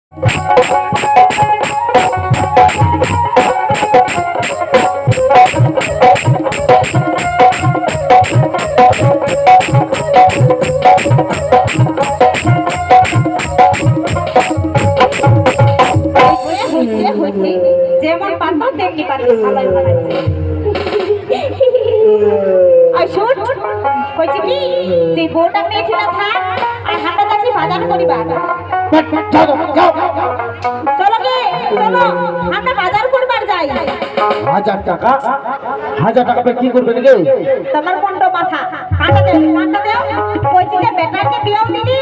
যেমন পারতো তেমনি পারতো ভালোই বানাইছে। আর শোন কইছি কি তুই বউটা নিয়ে না থাক আর হাতে কাছে বাজার করিবা। চলো যাও। চলো গে চলো আমরা বাজার করবার যাই। 1000 টাকা 1000 টাকা কি করবে নাকি? তোমার বন্ধ মাথা কাটা দে কইছি যে বেটাকে বিয়েও দিনি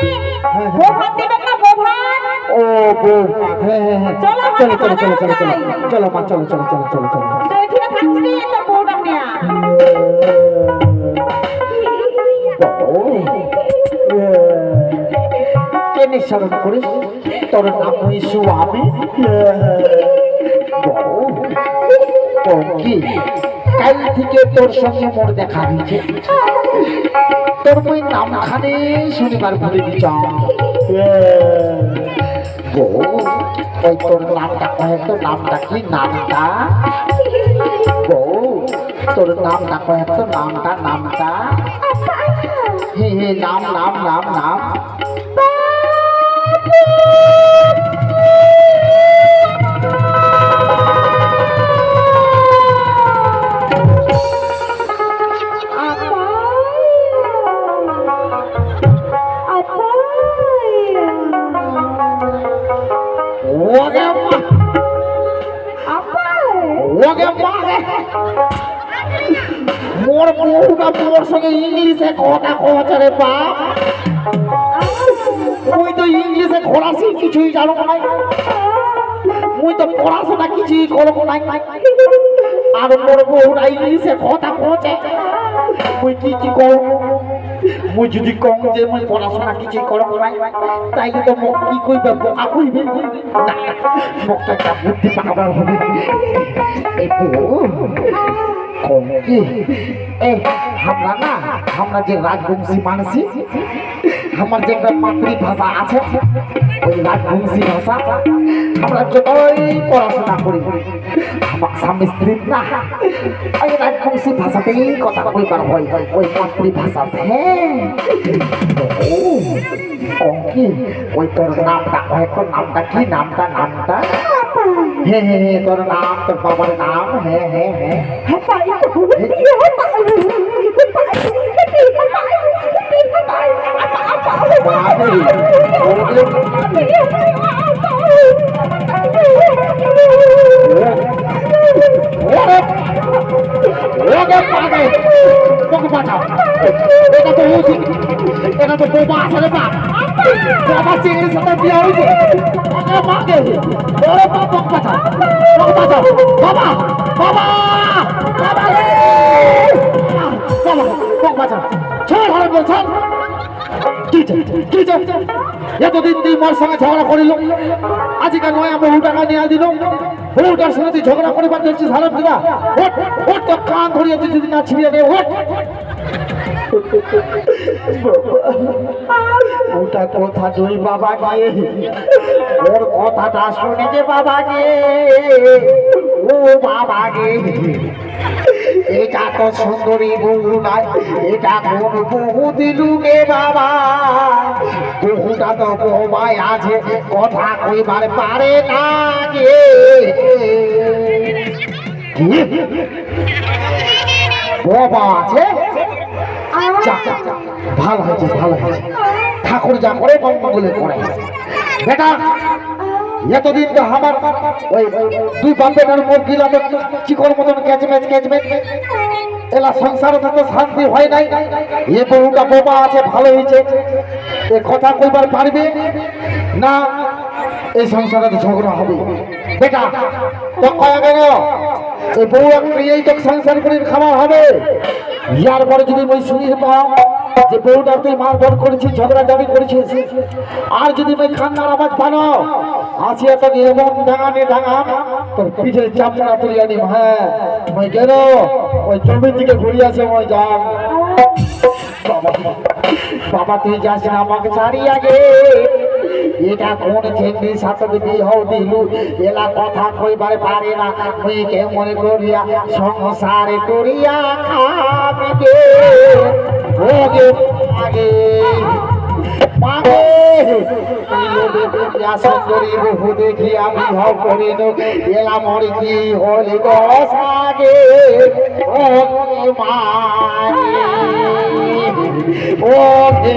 বউ ভাত দিবেন না বউ ভাত। ও বউ হ্যাঁ হ্যাঁ হ্যাঁ চলো চলো চলো চলো চলো চলো চলো মা চলো চলো চলো চলো চলো তুই ঠিক থাকছিস রে তোর বউটা নিয়া। কেনে স্মরণ করিস তোর নাম হইছু আমি কি কাল থেকে তোর সঙ্গে মোর দেখা হয়েছে তোর মই নামখানে শনিবার ভুলে দিছ ওই তোর নামটা কয়ে তো নামটা কি নামটা তোর নামটা কয়ে তো নামটা হে হে নাম নাম নাম নাম মোর বউটা মোর সঙ্গে ইংলিশে কথা কচ্ছে রে বাপ মুই তো ইংলিশে খোলাসি কিছুই জানো নাই মুই তো পড়াশোনা কিছুই করবো নাই আর মোর বউটা ইংলিশে কথা কচ্ছে মুই কি করব মুই যদি কম যে মুই পড়াশোনা কিছুই করবো নাই তাই তো মোক কি কইবে বোকা কইবে না মুখটা একটা বুদ্ধি পাকাবার হবে এই বউ কি আমরা যে রাজবংশী মানসি আমার যে একটা মাতৃভাষা আছে ওই রাজবংশী ভাষা আমরা যতই পড়াশোনা করি আমার স্বামী স্ত্রী না ওই রাজবংশী ভাষাতেই কথা কইবার হয় ওই মাতৃভাষা কি ওই তোর নামটা হয়তো নামটা কি নামটা হে হে হে তোর নাম তোর বাবার নাম হ্যাঁ হ্যাঁ হ্যাঁ এটা তো বোবা আছে রে বাপ বাবা চিংড়ির সাথে বিয়ে হয়েছে মাকে ওরে বাপ বাঁচাও বাবা বাবা বাবা বাঁচাও ছেড়ে ঘরে বলছেন এতদিন তুই মোর সঙ্গে ঝগড়া করিল আজকে নয় আমরা 100 টাকা নিয়ে দিল 100টার সঙ্গে তুই ঝগড়া করিবার ধরছিস হারাম দিদা ওট তো কান ধরিয়ে তুই যদি না ছিঁড়িয়ে দে ওট ওটা কথা তুই বাবা গিয়ে ওর কথাটা শুনে যে বাবা গে ও বাবা গে এটা তো সুন্দরী বহু নাই এটা কোন বহু দিলু গে বাবা বহুটা তো বৌমায় আছে কথা কইবার পারে না গে বাবা আছে ভালো হয়েছে ঠাকুর যা করে মঙ্গলে করে বেটা এতদিন তো আমার ওই দুই বাপের মোর গিলা তো চিকর মতন ক্যাচমেচ এলা সংসারে তো শান্তি হয় নাই এ বউটা বোবা আছে ভালো হয়েছে এ কথা কইবার পারবে না এই সংসারে তো ঝগড়া হবে বেটা তো কয়া গেল এই বউ এই তো সংসার করে খাওয়া হবে ইয়ার পরে যদি মই শুনি পাও যে বউটা তুই মারধর করেছিস ঝগড়া জাবি করেছিস আর যদি মই খান্নার আওয়াজ পানো আসিয়া তোকে এমন ডাঙাম তোর পিঠের চামড়া তুলিয়া নিম হ্যাঁ মই গেল ওই জমির দিকে ঘুরিয়ে আসে মই যাম বাবা তুই যাস না আমাকে ছাড়িয়া গে এটা কোন চেঙ্গির সাথে বিহ দিলু এলা কথা কইবারে পারে না মেয়েকে মনে করিয়া সংসার করিয়া খাবি গে ওগে আগে মাগে লোভে পড়িয়া সুন্দরী বহু দেখিয়া বিহ করিল এলা মরি কি হলি গো সাগে ওগে মাগে ওগে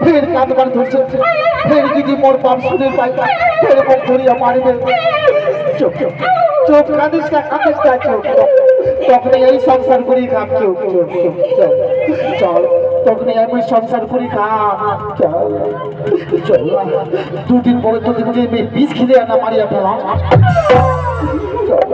ফের কাঁদবার ধরছে ফের যদি মোর পাপ শুনে পাই ফের মুখ ধরিয়া মারিবে চুপ চুপ চুপ কাঁদিস না চুপ তখন এই সংসার করি খাম চুপ চুপ চুপ চল তখন আমি সংসার করি খাম চল চল দুদিন পরে তোদেরকে বিষ খিদে আনা মারিয়া ফেলাম চল